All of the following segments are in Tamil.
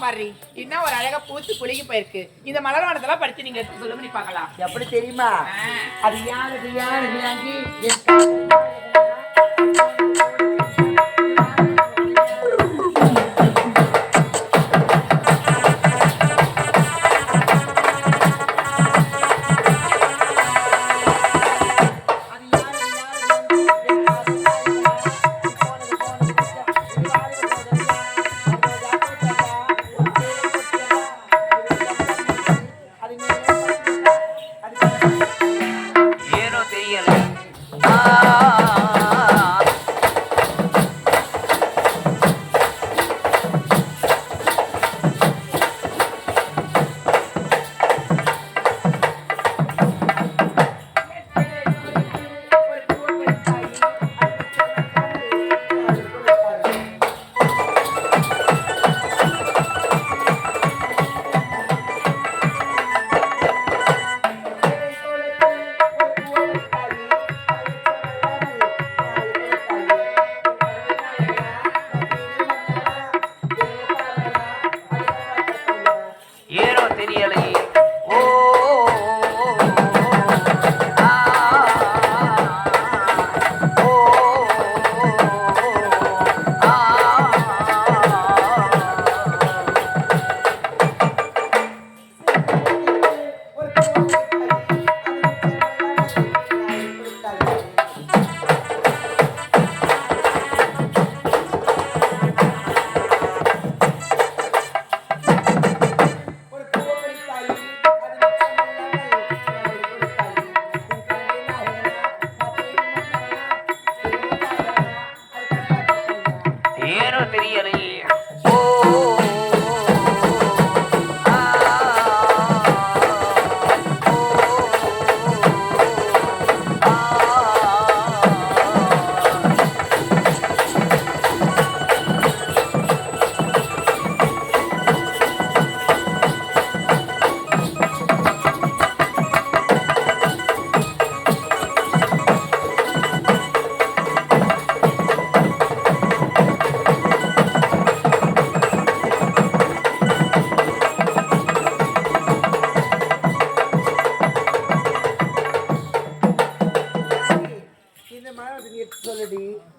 பாரு இன்னும் ஒரு அழகா பூத்து குலுங்கி போயிருக்கு. இந்த மலர்வானத்தெல்லாம் படிச்சு நீங்க எடுத்து சொல்லுங்க, நீ பார்க்கலாம். எப்படி தெரியுமா? அது யாரு யாரு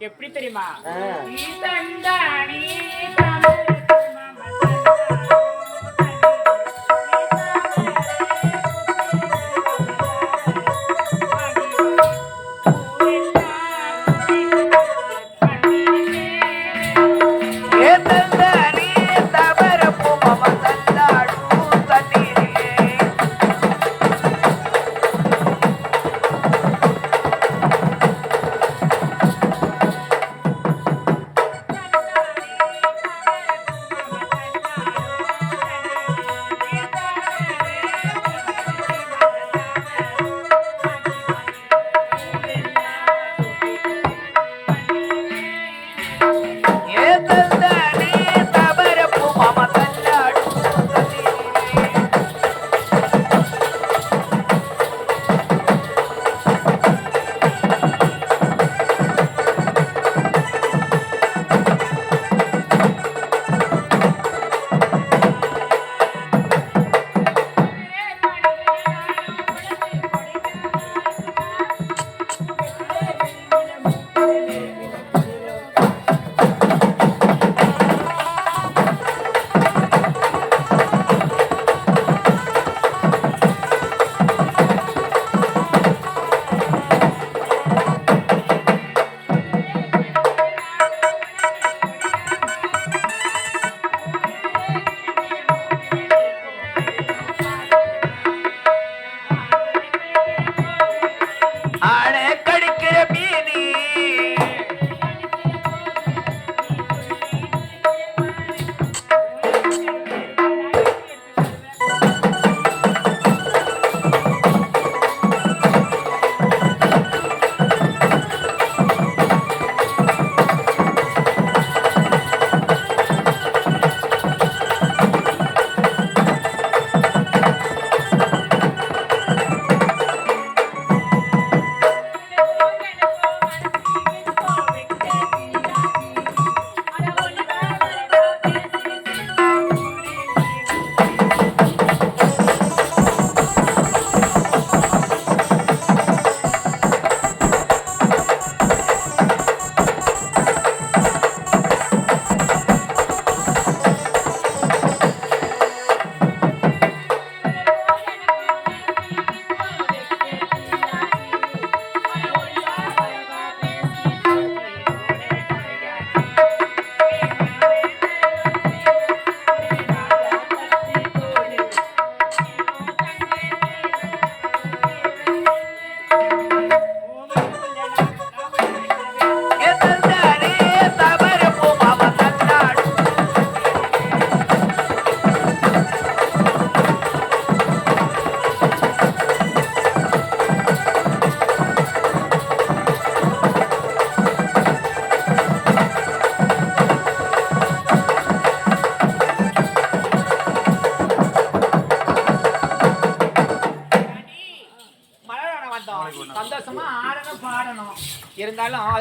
எப்படி தெரியுமா?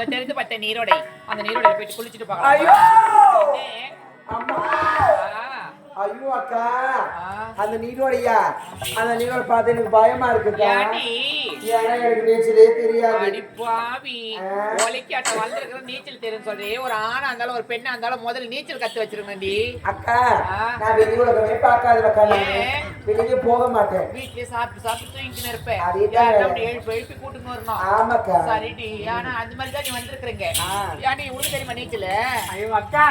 அதை தெரிந்து பார்த்த நீரோடை அந்த நீரோடையில போயிட்டு குளிச்சுட்டு பார்க்கலாம். ஐயோ ஏ, அம்மா ஆ, ஐயோ அக்கா ஆ. அந்த நீரோடையா அந்த நீரோட பார்த்து எனக்கு பயமா இருக்குக்கா ஏண்டி? ஏன்னா எனக்கு நீச்சலே தெரியாது அடி பாவி, ஒலிக்காட்ட வளர்ந்துருக்கிற நீச்சல் தெரியும் சொல்றே. ஒரு ஆணா இருந்தாலும் ஒரு பெண்ணா இருந்தாலும் முதல்ல நீச்சல் கத்து வச்சிருக்கணும்டி. அக்கா நான் வெளி உலகமே பார்க்காத அக்கா ஏன்? வெளியே போக மாட்டேன் வீட்லயே சாப்பிட்டு சாப்பிட்டு தூங்கிட்டு இருப்பேன். அதேதான். யாருன்னா அப்படி எழுப்பி எழுப்பி கூட்டுன்னு வரணும். ஆமாக்கா சரிடி, ஆனா அந்த மாதிரி தான் நீ வந்திருக்கிறீங்க. ஏன்டி உனக்கு தெரியுமா நீச்சல்? ஐயோ அக்கா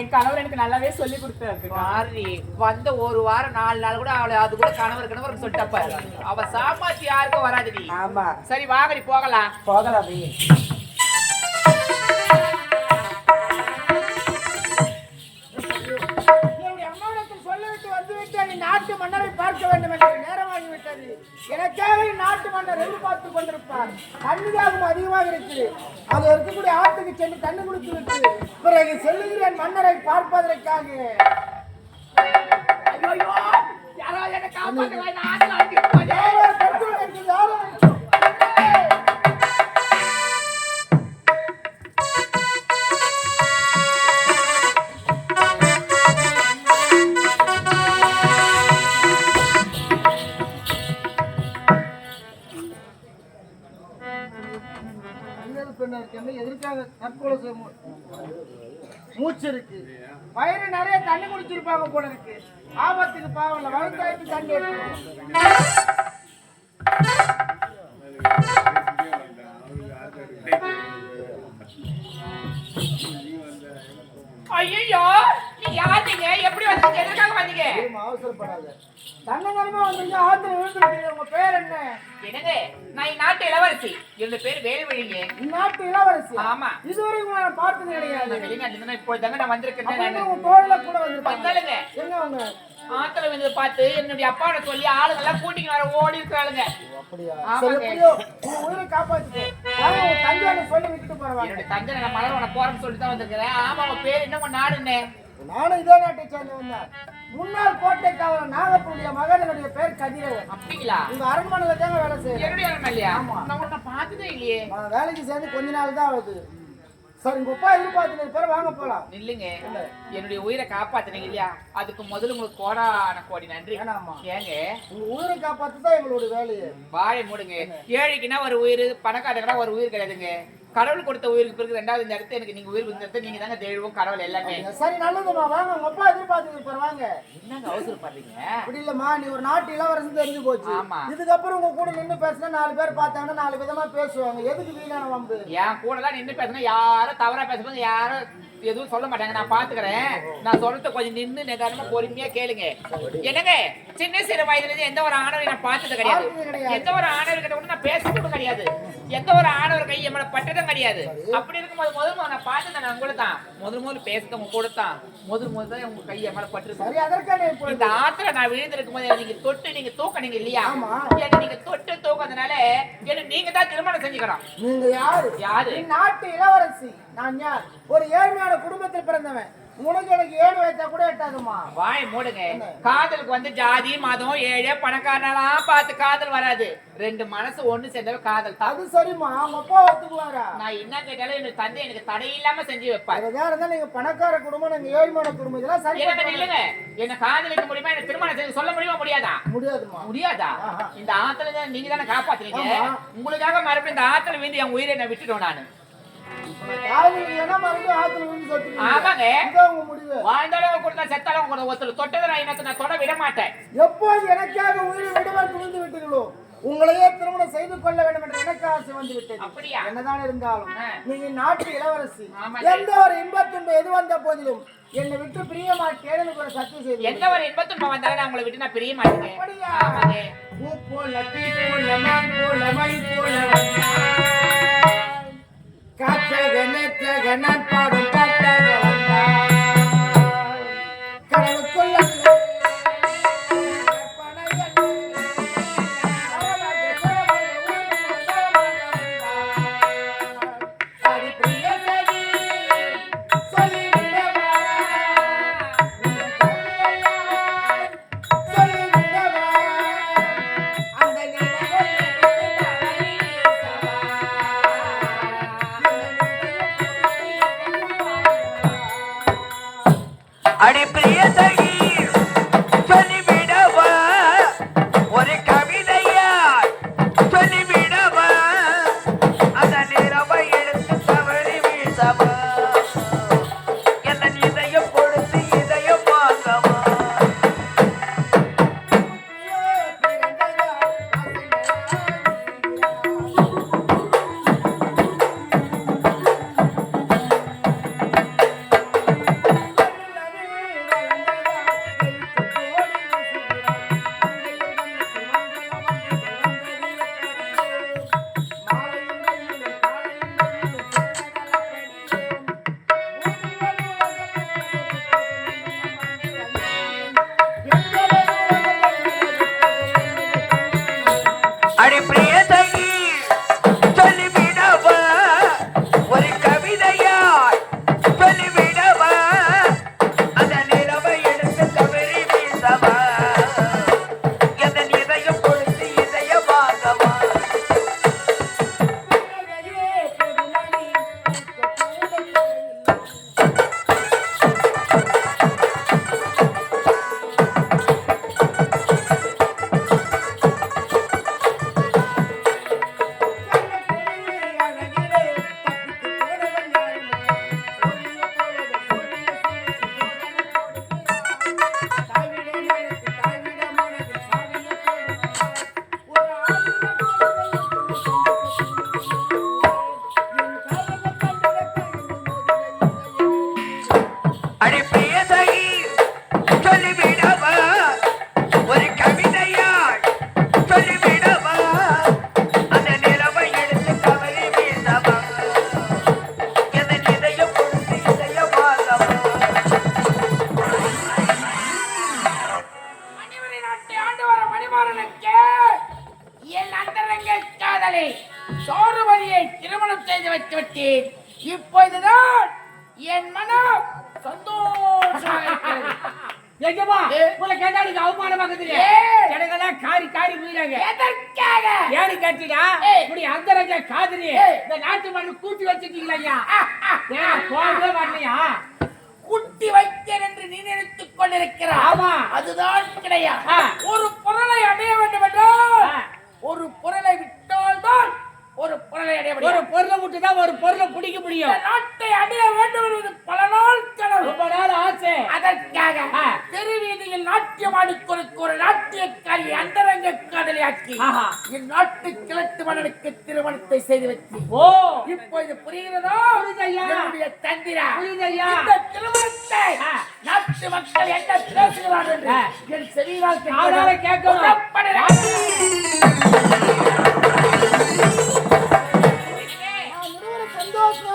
என் கணவர் எனக்கு நல்லாவே சொல்லி கொடுத்தாரு. மாறி வந்த ஒரு வாரம் 4 நாள் கூட அவளை அது கூட கணவர் சொல்லிட்டப்ப அவ சாமாச்சு யாருக்கும் வராதுடி. ஆமா சரி வாங்கடி போகலாம். போகலாமே என்னுடைய அம்மாவிடத்தில் சொல்லிவிட்டு வந்துவிட்டேன், நீ நாட்டு மன்னரை பார்க்க வேண்டும் என்று நேரமாகிவிட்டது. எனக்காக நாட்டு மன்னர் எதிர்பார்த்துக் கொண்டிருப்பார். தண்ணிதாகம் அதிகமாக இருக்குது. அது இருக்கக்கூடிய ஆற்றுக்கு சென்று தண்ணி குடித்து விட்டு பிறகு செல்லுகிறேன் மன்னரை பார்ப்பதற்காக. ஐயோ யாராவது என்ன காப்பாத்துங்க, நான் ஆத்துல அடிச்சு போதே. எதற்காக தற்கொலை மூச்சு இருக்கு, வயிறு நிறைய தண்ணி குடிச்சிருப்பாங்க போல இருக்கு. ஆபத்துக்கு பாவம் வயிற்று தண்ணி ஐயோ நீ யாருங்க, எப்படி வந்தீங்க, எதுக்காக வந்தீங்க? அவசரப்படாத. தன்னங்கரமா வந்தீங்க, ஆத்துல விழுந்துருக்கீங்க. உங்க பேர் என்ன? என்னங்க, நான் நாட்டு இளவரசி. என்னோட பேர் வேல்வழிங்க. நாட்டு இளவரசி? ஆமா. இதுவரைக்கும் நான் பார்த்தது கிடையாது. வெளிநாட்டுல இப்போ தாங்க நான் வந்திருக்கேன். உங்க தோல்ல கூட வந்திருப்பாங்க. வந்தாலுங்க எங்க அவங்க ஆத்துல வந்து பார்த்து என்னுடைய அப்பாவோட சொல்லி ஆளுங்க எல்லாம் கூட்டிட்டு வர ஓடி இருக்கிறாளுங்க. அப்படியா? ஆமாங்க. சரி, எப்படியோ உங்க உயிரை காப்பாத்துட்டு உங்க தந்தையான சொல்லி விட்டுட்டு போறவாங்க. என்னுடைய தந்தை நான் மலரோட போறேன்னு சொல்லிட்டு தான் வந்திருக்கிறேன். ஆமா, உங்க பேர் என்ன, உங்க நாடு என்ன? நானும் இதே நாட்டை சேர்ந்தவன் தான். முன்னாள் கோட்டை காவலர் நாகப்பனுடைய மகனுடைய பேர் கதிரவன். அப்படிங்களா? உங்க அரண்மனையில தாங்க வேலை செய்யறேன். என்னுடைய அண்ணன் இல்லையா? ஆமா. நான் உன்னை பார்த்ததே இல்லையே. நான் வேலைக்கு சேர்ந்து கொஞ்ச நாள் தான் ஆகுது. சரி, உங்க அப்பா எதிர்பார்த்து பேர் வாங்க போலாம். நில்லுங்க, என்னுடைய உயிரை காப்பாத்தினீங்க இல்லையா, அதுக்கு முதல்ல உங்களுக்கு கோடான கோடி நன்றி. ஏனாமா ஏங்க உங்க உயிரை காப்பாத்து தான் எங்களோட வேலையை. வாயை மூடுங்க. ஏழைக்குன்னா ஒரு உயிர், பணக்காரங்கன்னா ஒரு உயிர் கிடையாதுங்க. கடவுள் கொடுத்த உயிருக்கு பிறகு ரெண்டாவது இந்த இடத்த எனக்கு நீங்க உயிர் கொடுத்த நீங்க தாங்க தெய்வம் கடவுள் எல்லாமே. சரி, நல்லதுமா, வாங்க. உங்க அப்பா எதிர்பார்த்து வாங்க. என்னங்க அவசரப்படுறீங்க? அப்படி இல்லம்மா, நீ ஒரு நாட்டு இளவரசி தெரிஞ்சு போச்சு. ஆமா. இதுக்கப்புறம் உங்க கூட நின்று பேசினா 4 பேர் பார்த்தாங்கன்னா 4 விதமா பேசுவாங்க. எதுக்கு வீணான வம்பு? என் கூட எல்லாம் நின்று பேசணும், யாரும் தவறா பேசும்போது யாரும் எதுவும் சொல்ல மாட்டாங்க. நான் பாத்துக்கிறேன். நான் சொல்றது கொஞ்சம் நின்று நிதானமா பொறுமையா கேளுங்க. என்னங்க, சின்ன சிறு வயதுல இருந்து எந்த ஒரு ஆணவரை நான் பார்த்தது கிடையாது. எந்த ஒரு ஆணவர் கிட்ட கூட நான் பேசுறதும் கிடையாது. எந்த ஒரு ஆணவர் கை எம்மள பட்டதும் கிடையாது. அப்படி இருக்கும்போது முதல் நான் பார்த்தது நான் கூட தான். முதல் பேசுறது உங்க கூட தான். முதல் தான் உங்க கை எம்மள பட்டு. சரி, அதற்கான இந்த ஆத்துல நான் விழுந்திருக்கும் போது நீங்க தொட்டு நீங்க தூக்கணீங்க இல்லையா? ஆமா. என்ன நீங்க தொட்டு தூக்கறதுனால என்ன நீங்க தான் திருமணம் செஞ்சுக்கணும். நீங்க யாரு? யாரு? நீ நாட்டு இளவரசி. நான் யார்? ஒரு ஏழ்மையான குடும்பத்தில் பிறந்தவன். உனக்கு எனக்கு 7 வயசா கூட எட்டாதுமா. வாய் மூடுங்க. காதலுக்கு வந்து ஜாதி மதம் ஏழை பணக்காரனெல்லாம் பார்த்து காதல் வராது. 2 மனசு ஒண்ணு சேர்ந்தவ காதல் தான். அது சரிம்மா, அவங்க அப்பா ஒத்துக்குவாரா? நான் என்ன கேட்டாலும் என் தந்தை எனக்கு தடை இல்லாம செஞ்சு வைப்பாரு. வேற இருந்தா நீங்க பணக்கார குடும்பம், நீங்க ஏழ்மையான குடும்பம், இதெல்லாம் சரி எனக்கு இல்லைங்க. என்ன காதலிக்க முடியுமா, என்ன திருமணம் செய்து சொல்ல முடியுமா, முடியாதா? முடியாதுமா. முடியாதா? இந்த ஆத்துல தான் நீங்க தானே காப்பாத்துறீங்க. உங்களுக்காக மறுபடியும் இந்த ஆத்துல வீந்து என் உயிரை நான் விட்டுட்டோம் நானு. ஆமாங்க. வாழ்ந்தாலும் கொடுத்தா செத்தாலும் கொடுத்த ஒருத்தர் தொட்டதை நான் தொட விட மாட்டேன். எப்போது எனக்காக உயிரை விடுவார் துணிந்து விட்டீர்களோ, உங்களையே திருமணம் செய்து கொள்ள வேண்டும் என்ற எனக்கு ஆசை வந்து விட்டது. அப்படியா? என்னதான் இருந்தாலும் நீங்க நாட்டு இளவரசி. ஆமாங்க. எந்த ஒரு இன்பத்துன்பம் எது வந்த போதிலும் என்னை விட்டு பிரிய மாட்டேன்னு ஒரு சத்தியம் செய்து. எந்த ஒரு இன்பத்துன்பம் வந்தாலும் நான் உங்களை விட்டு நான் பிரிய மாட்டேன். அப்படியா? ஆமாங்க. பூ போல தீ போல மான் போல மணி போல காற்றக நேற்றக நான் பாடும் பாட்டாக வந்தாய். கடவுளுக்குள்ள பிரியதகி சொல்லிவிடவா ஒரு கவிதையா சொல்லிவிடவா அந்த நிறவை எடுத்து தவறி வீசவா என்ன இதயம் கொடுத்து இதயம் வாங்கவா அடி பிரியதகி சொல்லிவிடவா ஒரு கவிதையாய் சொல்லிவிடவா அந்த நிலவை எடுத்து தவறி வீசவா எந்த இதயம் கொடுத்து இதயம் வாங்கவா அடி பிரியதகி சொல்லிவிடவா ஒரு கவிதையாய் சொல்லிவிடவா அந்த நிலவை எடுத்து தவறி வீசவா எந்த இதயம் கொடுத்து இதயம் வாங்கவா மணிவரை நாட்டை ஆண்டு வர மணிமாறனுக்கு என் அந்தரங்க காதலை சோறுவரியை திருமணம் செய்து வைத்து விட்டேன். இப்பொழுதுதான் என் மனம் சந்தோஷமாக இருக்கிறது. எங்கம்மா உங்களை கேட்டாளுக்கு அவமானமாக தெரியும். எனக்கெல்லாம் காரி காரி புரியுறாங்க. எதற்காக ஏன்னு கேட்டீங்கன்னா இப்படி அந்தரங்க காதலி இந்த நாட்டு மண்ணு கூட்டி வச்சிட்டீங்களா ஐயா? போகவே வரலையா? குட்டி வைத்தேன் என்று நீ நினைத்துக் கொண்டிருக்கிறாய். ஆமா. அதுதான் கிடையாது. ஒரு பொருளை அடைய வேண்டும் என்றால் ஒரு பொருளை விட்டால்தான் ஒரு பொருளை அடைய முடியும். ஒரு பொருளை விட்டுதான் ஒரு பொருளை பிடிக்க முடியும். இந்த நாட்டை அடைய வேண்டும் என்பது பல நாள் கனவு, ரொம்ப நாள் ஆசை. அதற்காக தெருவீதியில் நாட்டியம் ஆடிக்கொடுக்க ஒரு நாட்டியக்காரி அந்தரங்க காதலியாக்கி என் நாட்டு கிழட்டு மன்னனுக்கு திருமணத்தை செய்து வைத்தேன். ஓ, இப்பொழுது புரிகிறதா? புரியுதையா? என்னுடைய தந்திரா. புரியுதையா? இந்த திருமணத்தை நாட்டு மக்கள் என்ன பேசுகிறார்கள் என்று என் செவியால் கேட்கணும். சந்தோஷமா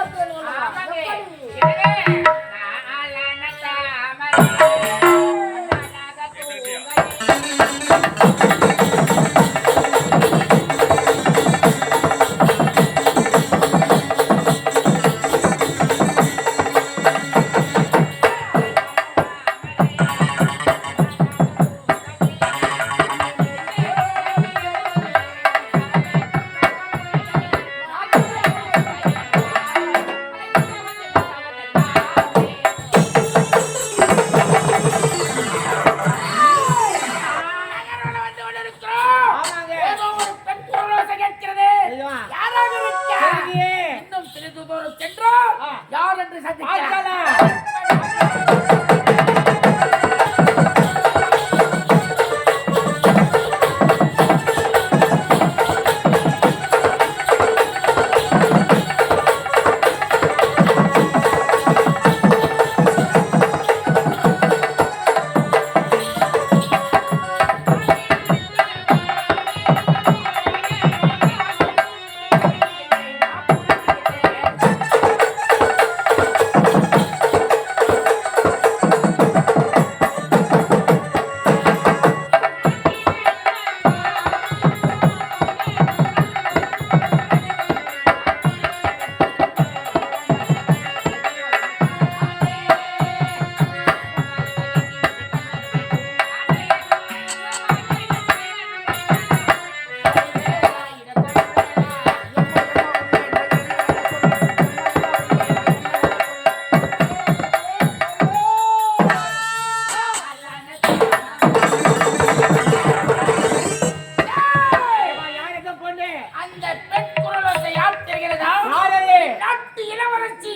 யார் என்று சந்திக்கலாம்.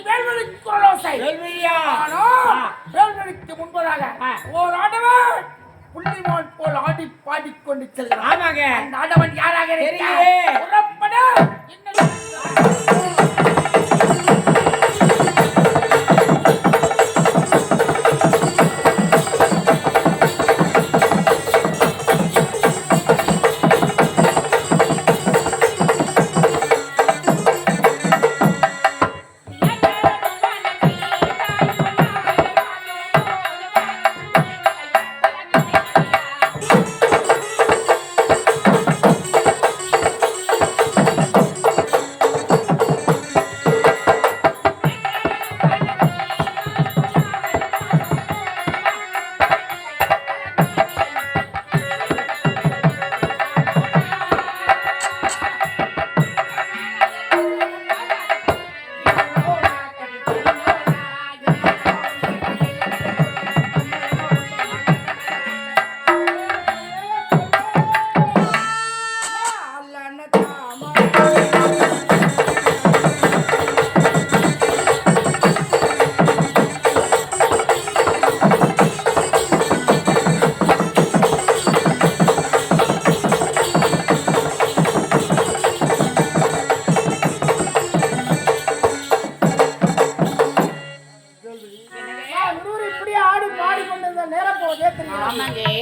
வேல்வெளிக்கு குரலோசை. வேல்வெளியா? ஆனால் வேல்வெளிக்கு முன்பதாக ஓர் ஆடவன் புள்ளிமான் போல் ஆடி பாடிக்கொண்டு செல்கிறான். ஆமாங்க. அந்த ஆடவன் யாராக தெரியலையே. புறப்பட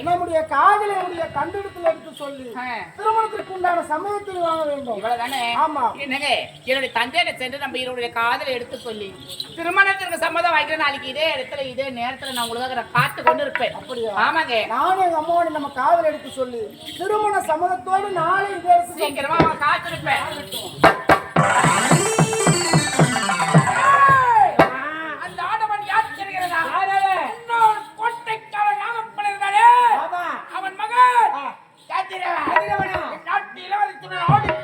நம்முடைய காதலியுடைய கண்டெடுத்துல எடுத்து சொல்லி திருமணத்திற்கு உண்டான சமயத்தில் வாங்க வேண்டும். இவ்வளவுதானே? ஆமா. என்னங்க என்னுடைய தந்தையிட சென்று நம்ம இவருடைய காதலை எடுத்து சொல்லி திருமணத்திற்கு சம்மதம் வாங்கிக்கிற நாளைக்கு இதே இடத்துல இதே நேரத்துல நான் உங்களுக்காக காத்து கொண்டு இருப்பேன். அப்படியா? ஆமாங்க. நானும் எங்க அம்மாவோட நம்ம காதல் எடுத்து சொல்லி திருமண சம்மதத்தோடு நாளை இதே சீக்கிரமா காத்திருப்பேன். அந்த ஆடவன் யார் தெரிகிறதா? அவன் மகன்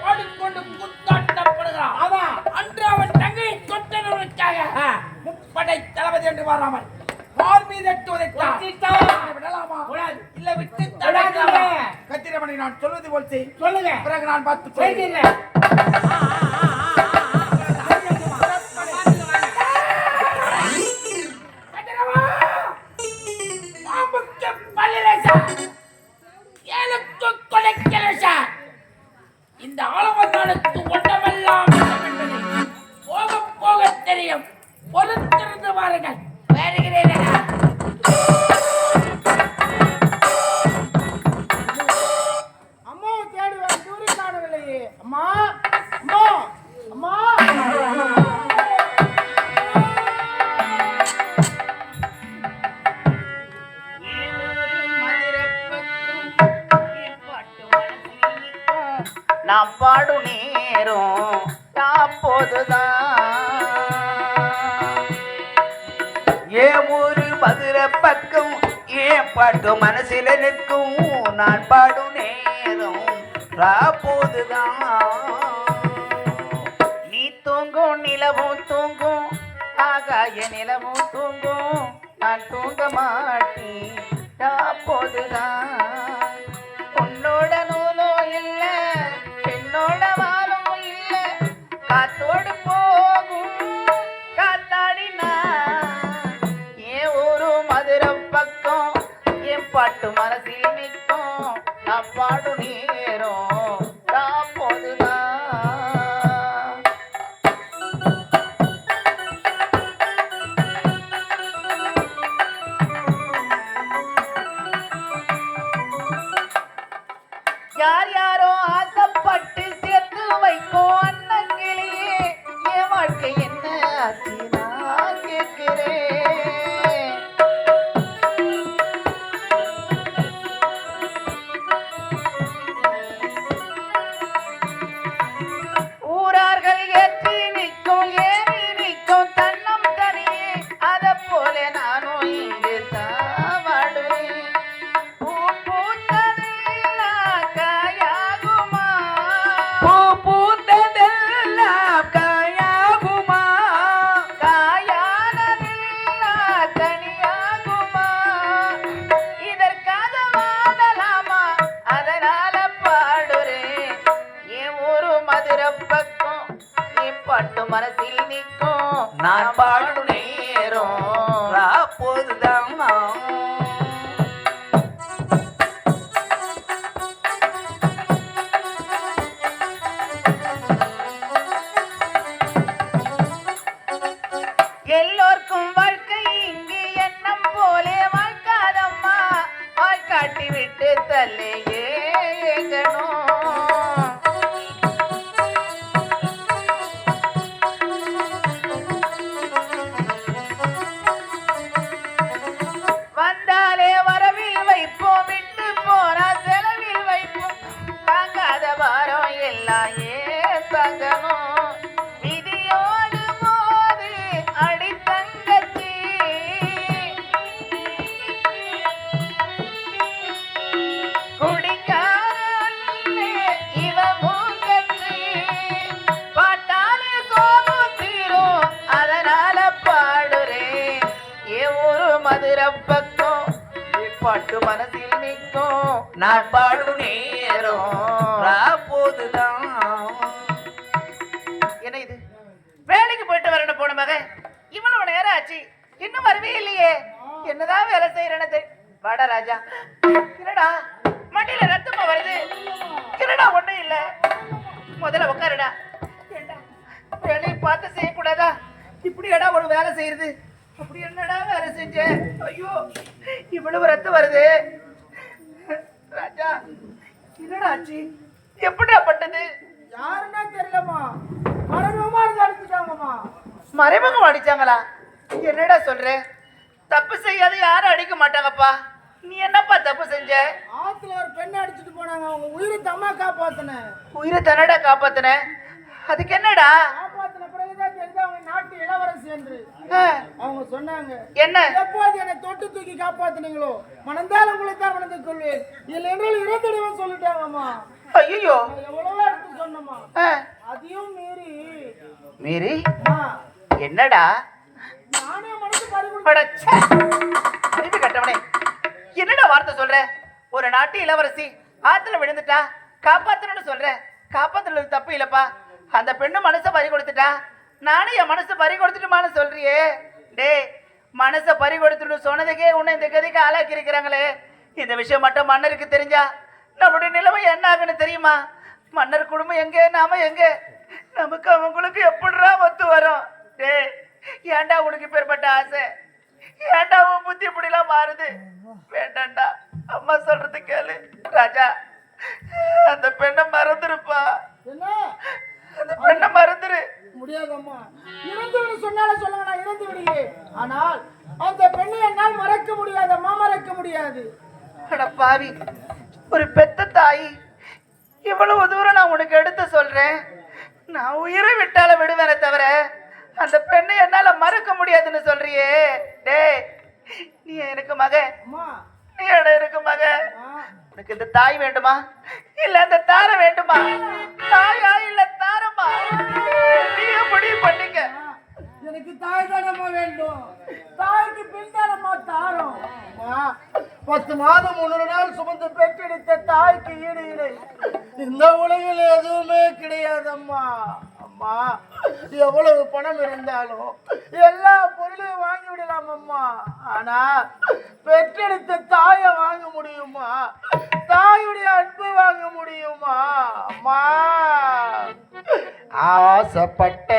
ஆடிக்கொண்டு குத்தாட்டப்படுகிறான். அன்று அவன் தங்கை கொத்தனருக்காக முப்படை தளபதி என்று வராமல் வார் மீது விடலாமா? இல்ல விட்டு கத்திரமணி நான் சொல்வது போல் செய். சொல்லுங்க, பிறகு நான் பார்த்து இந்த ஆலமந்தானுக்கு ஒன்றமெல்லாம் போக போக தெரியும். பொறுத்திருந்து பாருங்கள். வருகிறேன். அம்மாவை தேடி வர தூரி காணவில்லையே. அம்மா அம்மா அம்மா நான் பாடும் நேரம் அப்போதுதான் ஏன் ஊரு மதுரை பக்கம் ஏன் பாட்டு மனசில நிற்கும். நான் பாடும் நேரம் அப்போதுதான் நீ தூங்கும் நிலவும் தூங்கும் ஆகாய நிலவும் தூங்கும். நான் தூங்க மாட்டேன் அப்போதுதான் உன்னோட நூலோ இல்ல என்னோட வாரோ இல்ல காத்தோடு போகும் காத்தாடினா ஏன் ஒரு மதுரை பக்கம் என் பாட்டு மனசில் நிற்கும். நான் பாடு நேரம் அப்போதுதான் யார் யாரோ ஆசைப்பட்டு சேர்த்து வைக்கும் அண்ணங்கிலேயே என் வாழ்க்கை என்ன ஆச்சு நான் கேட்கிறேன். ஊரார்கள் ஏற்றி நிற்கும் ஏறி நிற்கும் தன்னம் தனியே அதை போல நானும் இங்கு தாவாடுவேன். காயானதில் பாடும் நேரம் அப்போதுதான் எல்லோருக்கும் வாழ்க்கை இங்கு எண்ணம் போலே வாழ்க்காதம்மா காட்டி விட்டு தல்லையே வந்தாலே வரவில் வைப்போம் விட்டு போனா செலவில் வைப்போம் தாங்காத பாரம் எல்லாம் ஏன் தங்கணும் விதியோடு போது அடி தங்கச்சி குடிக்காரே இவ மூங்கச்சி பாட்டாலே சோகம் தீரும் அதனால பாடுறேன் ஏ ஒரு மதுரை பக்கம் பாட்டு மனசில் நிற்கும் நான் பாடும் நேரம் அப்போதுதான் என்ன இது வேலைக்கு போயிட்டு வரணும் போன மகன் இவ்வளவு நேரம் ஆச்சு இன்னும் வரவே இல்லையே என்னதான் வேலை செய்யறேன்னு வாடா ராஜா என்னடா மண்டியில ரத்தமா வருது என்னடா ஒண்ணும் இல்ல முதல்ல உட்காருடா வேலையை பார்த்து செய்யக்கூடாதா இப்படி எடா ஒரு வேலை செய்யறது அப்படி என்னடா வேலை செஞ்ச ஐயோ இவ்வளவு ரத்தம் வருது ராஜா என்னடா ஆச்சு எப்படிடா பட்டது யாருன்னா தெரியலம்மா மறைமுகமா இருந்து அடிச்சுட்டாங்கம்மா மறைமுகம் அடிச்சாங்களா என்னடா சொல்ற தப்பு செய்யாத யாரும் அடிக்க மாட்டாங்கப்பா நீ என்னப்பா தப்பு செஞ்ச ஆத்துல ஒரு பெண்ணை அடிச்சுட்டு போனாங்க அவங்க உயிரை தம்மா காப்பாத்தினேன் உயிரை தன்னடா காப்பாத்தின அதுக்கு என்னடா காப்பாத்தின பிறகுதான் தெரிஞ்சு அவங்க நாட்டு இளவரசி என்று அவங்க சொன்னாங்க என்ன எப்போது என்னை தொட்டு தூக்கி காப்பாத்தினீங்களோ மனந்தால் உங்களை தான் மனதை கொள்வேன் இல்லை என்றால் இறந்துடுவேன் சொல்லிட்டாங்கம்மா ஐயோ எவ்வளவோ எடுத்து சொன்னம்மா அதையும் மீறி மீறி என்னடா நானே மனசு பறிவு கட்டவனே என்னடா வார்த்தை சொல்ற ஒரு நாட்டு இளவரசி ஆத்துல விழுந்துட்டா காப்பாத்தணும்னு சொல்ற காப்பாத்துறது தப்பு இல்லப்பா அந்த பெண்ணு மனசை பறி கொடுத்துட்டா நானும் என் மனசை பறி கொடுத்துட்டுமான்னு சொல்றியே டே மனசை பறி கொடுத்துட்டு சொன்னதுக்கே உன்னை இந்த கதிக்கு ஆளாக்கி இருக்கிறாங்களே இந்த விஷயம் மட்டும் மன்னருக்கு தெரிஞ்சா நம்முடைய நிலைமை என்ன ஆகுன்னு தெரியுமா மன்னர் குடும்பம் எங்க நாம எங்க நமக்கு அவங்களுக்கு எப்படிடா ஒத்து வரும் டே ஏன்டா உனக்கு பேர்பட்ட ஆசை ஏன்டா உன் புத்தி இப்படிலாம் மாறுது வேண்டாண்டா அம்மா சொல்றது கேளு ராஜா அந்த பெண்ணை மறந்துருப்பா என்ன அந்த பெண்ணை மறந்துரு முடியாதம்மா இறந்து விடு சொன்னாலும் சொல்லுங்க நான் இறந்து விடுகிறேன் ஆனால் அந்த பெண்ணை என்னால் மறக்க முடியாதம்மா மறக்க முடியாது அட பாவி ஒரு பெத்த தாய் இவ்வளவு தூரம் நான் உனக்கு எடுத்து சொல்றேன் நான் உயிரை விட்டால விடுவேனே தவிர அந்த பெண்ணை என்னால மறக்க முடியாதுன்னு சொல்றியே டேய் நீ எனக்கு மகன் நீ எனக்கு மகன் உனக்கு இந்த தாய் வேண்டுமா இல்ல அந்த தார வேண்டுமா தாயா இல்ல தாரமா நீ எப்படி பண்ணிக்க எனக்கு தாய் தானம்மா வேண்டும் தாய்க்கு பின் தானம்மா தாரம் 10 மாதம் 100 நாள் சுமந்து பெற்றெடுத்த தாய்க்கு ஈடு இல்லை இந்த உலகில் எதுவுமே கிடையாதம்மா அம்மா எவ்வளவு பணம் இருந்தாலும் எல்லா பொருளையும் வாங்கி விடலாம் அம்மா ஆனா பெற்றெடுத்த தாயை வாங்க முடியுமா தாயுடைய அன்பு வாங்க முடியுமா அம்மா ஆசைப்பட்ட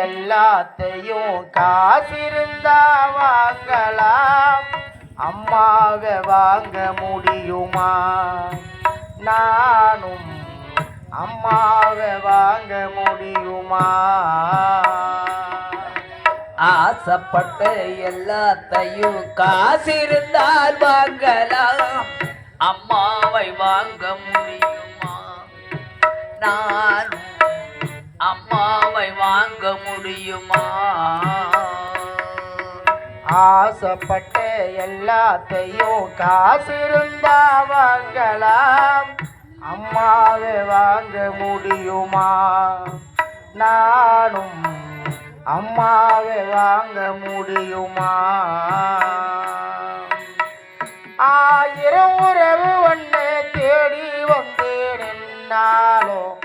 எல்லாத்தையும் காசிருந்தா வாங்கலாம் அம்மாவை வாங்க முடியுமா நானும் அம்மாவை வாங்க முடியுமா ஆசைப்பட்ட எல்லாத்தையும் காசிருந்தால் வாங்கலாம் அம்மாவை வாங்க முடியுமா நானும் அம்மாவை வாங்க முடியுமா ஆசைப்பட்ட எல்லாத்தையும் காசிருந்தா வாங்கலாம் அம்மாவை வாங்க முடியுமா நானும் அம்மாவை வாங்க முடியுமா 1000 உறவு ஒன்று தேடி வந்தேன் என்னாலும்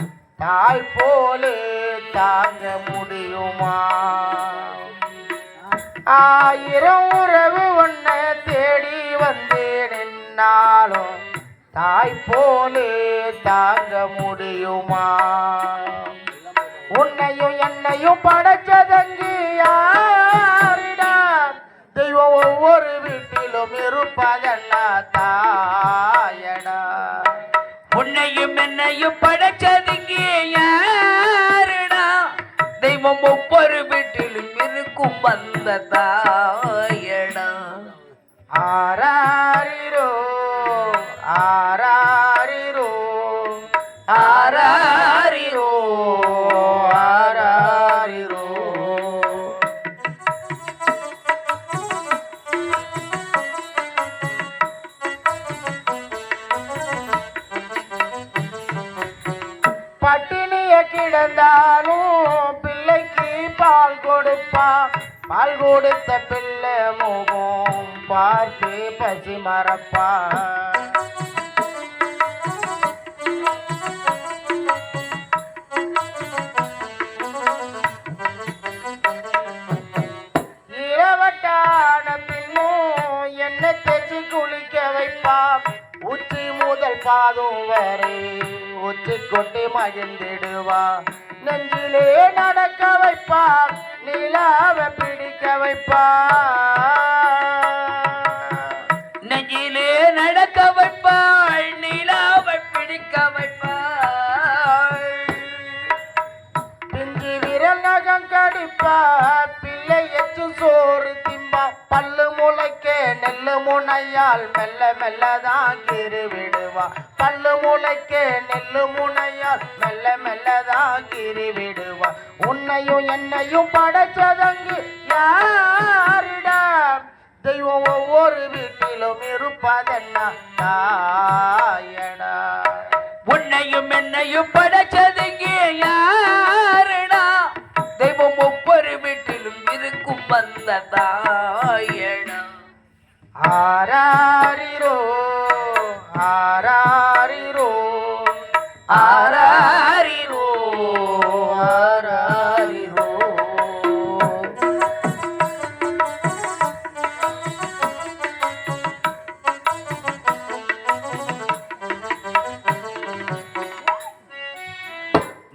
தாய் போலே தாங்க முடியுமா ஆயிரம் உறவு ஒன்ன தேடி வந்து நின்னாலும் தாய் போலே தாங்க முடியுமா? உன்னையும் என்னையும் படைச்சதங்கு யாரிடா? தெய்வம் ஒவ்வொரு வீட்டிலும் இருப்பதென்னா தாயடா. உன்னையும் என்னையும் படைச்சதுங்க யாருடா? தெய்வம் ஒவ்வொரு வீட்டிலும் இருக்கும் வந்த தாயடா. ஆராரிரோ ஆராரிரோ ஆராரிரோ ஆராரிரோ. பட்டினிய கிடந்தாலும் பிள்ளைக்கு பால் கொடுப்பா. பால் கொடுத்த பிள்ளை முகம் பார்த்து பசி மறப்பா. இரவட்டான பின்னும் என்ன தேய்ச்சி குளிக்க வைப்பா. உச்சி முதல் பாதம் வரை உச்சி கொட்டி மகிழ்ந்திடுவா. நெஞ்சிலே நடக்க வைப்பா, நிலாவ பிடிக்க வைப்பா. நெஞ்சிலே நடக்க வைப்பாள், நிலாவை பிடிக்க வைப்பாள். பிஞ்சு விரல் நகம் கடிப்பா, பிள்ளை எச்சு சோறு திம்பா. பல்லு முளைக்க நெல்லு முனையால் மெல்ல மெல்லதான் கீறி விடுவா. பல்லு முளைக்க நெல்லு முனையால் மெல்ல மெல்லதான் கீறி விடுவா. உன்னையும் என்னையும் படைச்சதங்கு யாரிடா? தெய்வம் ஒவ்வொரு வீட்டிலும் இருப்பதென்னா தாயடா. உன்னையும் என்னையும் படைச்சதுங்க யாருடா? தெய்வம் ஒவ்வொரு வீட்டிலும் இருக்கும் வந்த தாயடா. ஆராரிரோ ஆராரிரோ ஆராரிரோ ஆராரிரோ.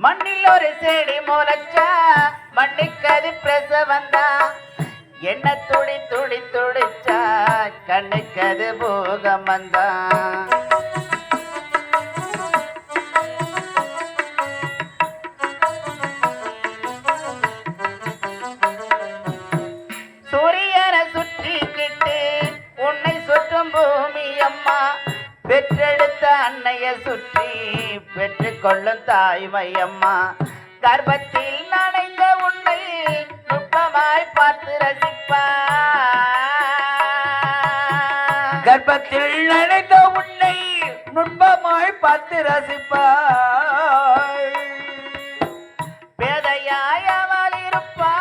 மண்ணில் ஒரு செடி முளைச்சா மண்ணுக்கது பிரசவந்தா. என்ன துடி துடி துடிச்சா கண்ணுக்கது போகம் வந்தா. சூரியனை சுற்றிக்கிட்டு உன்னை சுற்றும் பூமி அம்மா. பெற்றெடுத்த அன்னைய சுற்றி பெற்றுக்கொள்ளும் தாய்மை அம்மா. கர்ப்பத்தில் நனைந்த உன்னை நுட்பமாய் பார்த்து ரசிப்பா. கர்ப்பத்தில் நனைந்த உன்னை நுட்பமாய் பார்த்து ரசிப்பாய். பேதையாய் அவள் இருப்பா,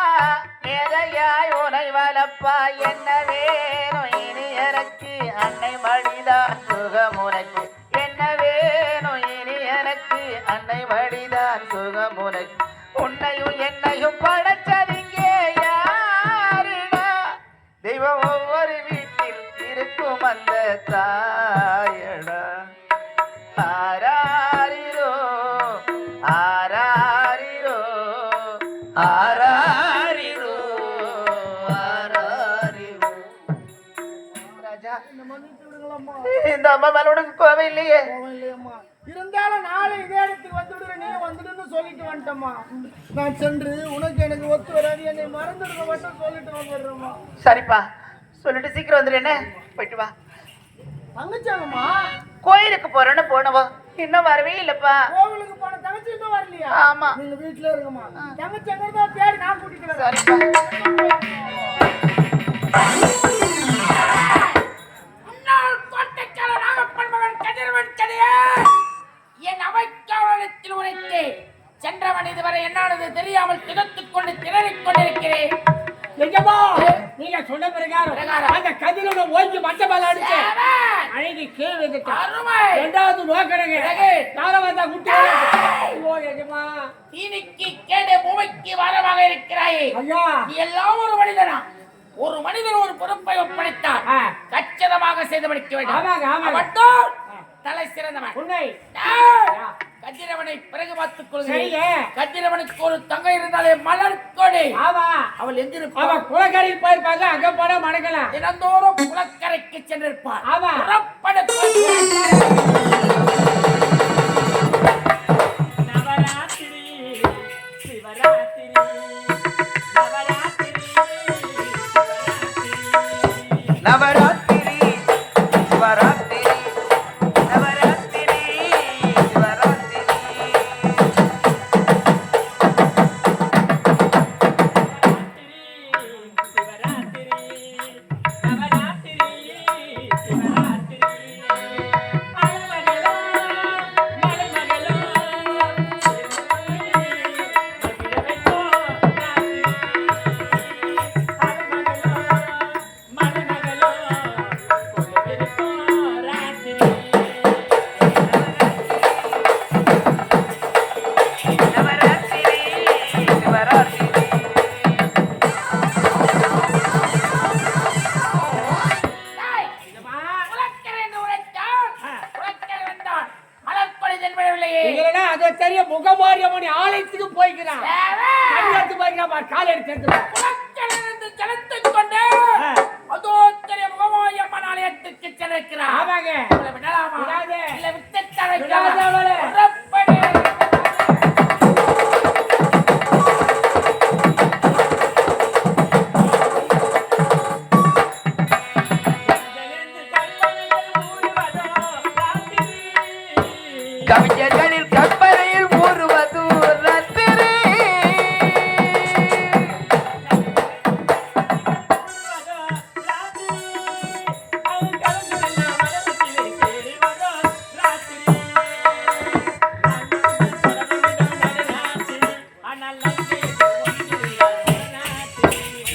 பேதையாய் உனை வளப்பா. என்ன வேணும் இனி எனக்கு அன்னை மடிதான் சுகமுனக்கு. என்ன வேணும் இனி எனக்கு அன்னை மடிதான் சுகமுனக்கு. உன்னையும் என்னையும் படைச்சதிங்கே யாரிடா? தெய்வம் ஒவ்வொரு வீட்டில் இருக்கும் அந்த தாயடா. ஆராரிரோ ஆராரிரோ ஆராரிரோ ஆராரிரோ. ராஜா, இந்த மன்னித்து விடுங்களம்மா. இந்த அம்மா மேலோட கோவை இல்லையே. கோவம் இல்லையம்மா. இருந்தாலும் நாளை இதே இடத்துக்கு வந்துடுற நீ வந்துடுன்னு சொல்லிட்டு வந்துட்டம்மா. நான் சென்று உனக்கு எனக்கு ஒத்து வராது, என்னை மறந்துடுங்க மட்டும் சொல்லிட்டு வந்துடுறேம்மா. சரிப்பா, சொல்லிட்டு சீக்கிரம் வந்துடு. என்ன போயிட்டு வா. தங்கச்சாங்கம்மா, கோயிலுக்கு போறேன்னு போனவோ இன்னும் வரவே இல்லப்பா. கோவிலுக்கு போன தங்கச்சி இன்னும் வரலையா? ஆமா. நீங்க வீட்டுல இருக்கம்மா. தங்கச்சி எங்க இருந்தா தேடி நான் கூட்டிட்டு வரேன். சரிப்பா. முன்னாள் கோட்டைக்கால நாகப்பன் மகன் கதிரவன் கதையே என் அவைக்காவலத்தில் உரைத்து சென்றவன் இதுவரை என்னானது தெரியாமல் திகத்துக் கொண்டு திணறிக் கொண்டிருக்கிறேன். எஜமா, நீங்க சொன்ன பிரகாரம் அந்த கதிரோட ஓய்ஞ்சு மஞ்சள் அடிச்சு அழகி கீழ் வந்துட்டான். அருமை. ரெண்டாவது நோக்கணுங்க யாரும் வந்தா குட்டி. ஓ எஜமா, தீனிக்கு கேடு பூமிக்கு வரமாக இருக்கிறாயே. ஐயா, நீ எல்லாம் ஒரு மனிதனா? பொறுப்பை ஒப்படைத்தார் ஆ. கச்சிதமாக செய்து முடிக்க வேண்டும். ஆமாங்க, ஆமாங்க. அவன்தான் தலை சிறந்தவன். உன்னை கதிரவனை பிறகு பார்த்துக் கொள்கிறேன். சரிங்க. கதிரவனுக்கு ஒரு தங்கை இருந்தாலே மலர் கொடி. ஆமா அவள் எங்கிருப்பாள்? அவ குளக்கரையில் போயிருப்பாங்க, அங்க போனா மணக்கலாம். தினந்தோறும் குளக்கரைக்கு சென்றிருப்பாள். ஆமா. புறப்படு. நவராத்திரி சிவராத்திரி நவராத்திரி சிவராத்திரி நவராத்திரி சிவராத்திரி நவராத்திரி சிவராத்திரி குளக்கரை என்று உரைத்தால் குளக்கரை வந்தான். மலர் கொடி தென்படவில்லையே. இல்லைன்னா அது தெரிய முகமாரியம்மன் ஆலயத்துக்கு போய்க்கிறான். கண்ணெடுத்து போய்க்கிறான் பார், கால் எடுத்து எடுத்து குளக்கரையிலிருந்து ஜலத்தைக் கொண்டு அதோ தெரிய முகமாயம்மன் ஆலயத்துக்கு சென்றிருக்கிறார். ஆமாங்க. அவளை விடலாமா? விடாதே. இல்லை விட்டுத் விடாதே அவளை. புறப்படு. கவிஞர்களில் கற்பனையில் ஊறுவது ராத்திரி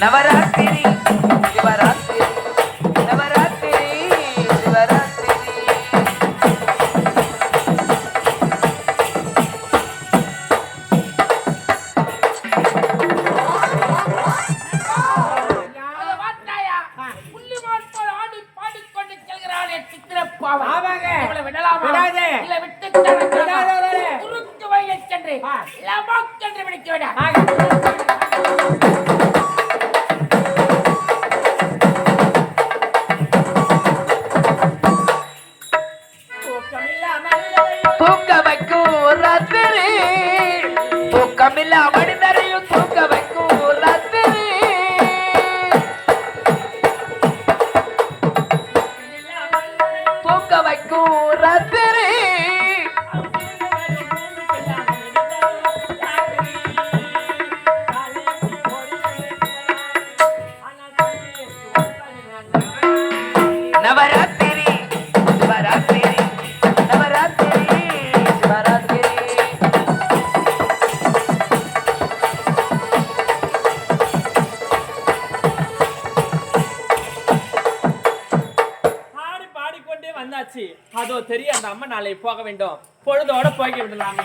நவராத்திரி சிவராத்திரி நவராத்திரி சிவராத்திரி அதை பார்த்தாயா? புள்ளிமான் போல் ஆடி பாடிக்கொண்டு செல்கிறாளே சித்திரப்பாவை. ஆமாங்க. அவளை விடலாமா? விடாதே. இல்லை விட்டுத் தரலாமா? விடாதே அவளை. குறுக்கு வழியில் சென்று லமாக்கென்று பிடிக்க வேண்டாம். தூக்க வைக்கும் ராத்திரி தூக்கமில்லா மனிதரையும் தூக்க வைக்கும் ராத்திரி தூக்க வைக்கும் ராத்திரி நவராத்திரி சிவராத்திரி நவராத்திரி சிவராத்திரி பாடி பாடிக்கொண்டே வந்தாச்சு. அதோ தெரிய அந்த அம்மா நாளை போக வேண்டும். பொழுதோட போகி விடலாமே.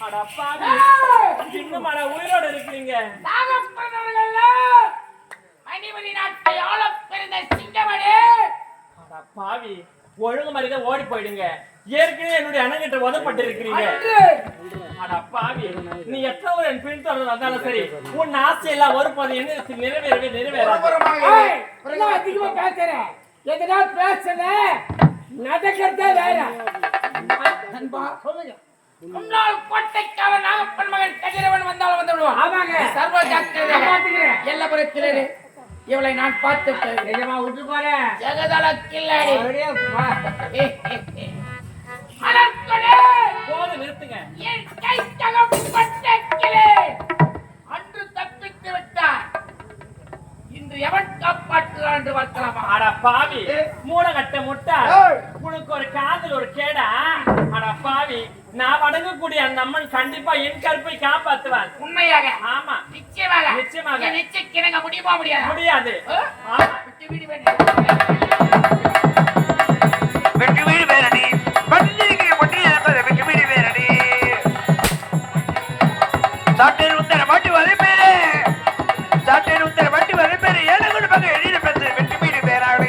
அட பாவி, இன்னும் அட உயிரோட இருக்கிறீங்க. நாகப்பனவர்கள்ல மணிமணி நாட்டை ஆளப் பிறந்த சிங்கமணி. அட பாவி, ஒழுங்கு மரியாதை ஓடி போயிடுங்க. ஏற்கனவே என்னுடைய அண்ணங்கிட்ட உதப்பட்டு இருக்கிறீங்க. அட பாவி, நீ எத்தனை என் பின் தொடர்ந்து வந்தாலும் சரி, உன் ஆசை எல்லாம் ஒருபோது என்ன நிறைவேறவே நிறைவேறாது. அதிகமா பேசுறேன், எதனா பேசுற நடக்கிறதே வேற. நண்பா, முன்னாள் கோட்டைக்காரன் நாகப்பன் மகன் கதிரவன் வந்தாலும் வந்து விடுவான். ஆமாங்க. சர்வ ஜாக்கிரதை. பார்த்துக்கிறேன். எல்லபுரத்திலே இவளை நான் பார்த்து விட்டேன். நிஜமா விட்டு போறேன். ஜெகதள கில்லாடி. அப்படியே வா. மலர்கொடி. போது நிறுத்துங்க. என் கை தகப்பட்ட கிளே. அன்று தப்பித்து விட்டார். இன்று எவன் காப்பாற்றுகிறான் என்று பார்க்கலாமா? அட பாவி, மூளை கட்ட முட்டை, உனக்கு ஒரு காதல் ஒரு கேடா. அட பாவி, நான் வணங்கக்கூடிய அந்த அம்மன் கண்டிப்பா என் கற்பை காப்பாத்துவான். உண்மையாக? ஆமா, நிச்சயமாக. நிச்சயமாக. என் நிச்சயக்கு இணங்க முடியுமா முடியாது? முடியாது. ஆமா. விட்டு வீடு வேண்டும். வெற்றி வீடு வேறடி பண்டிகை ஒட்டி வெற்றி வீடு வேறடி சாட்டேர் உத்தர மாட்டி வரைப்பேரு சாட்டேர் உத்தர மாட்டி வரைப்பேரு ஏழு கூட பக்கம் எழில பெற்று வெற்றி மீறி பேராடு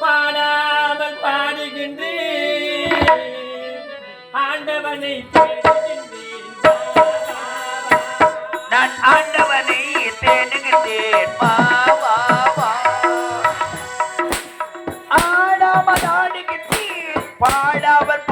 பாடாமல் பாடுகின்றேன் ஆண்டவனை நான் ஆண்டவனை தேடுகின்றேன் ஆடாமல் ஆடுகின்றேன் பாடாமல்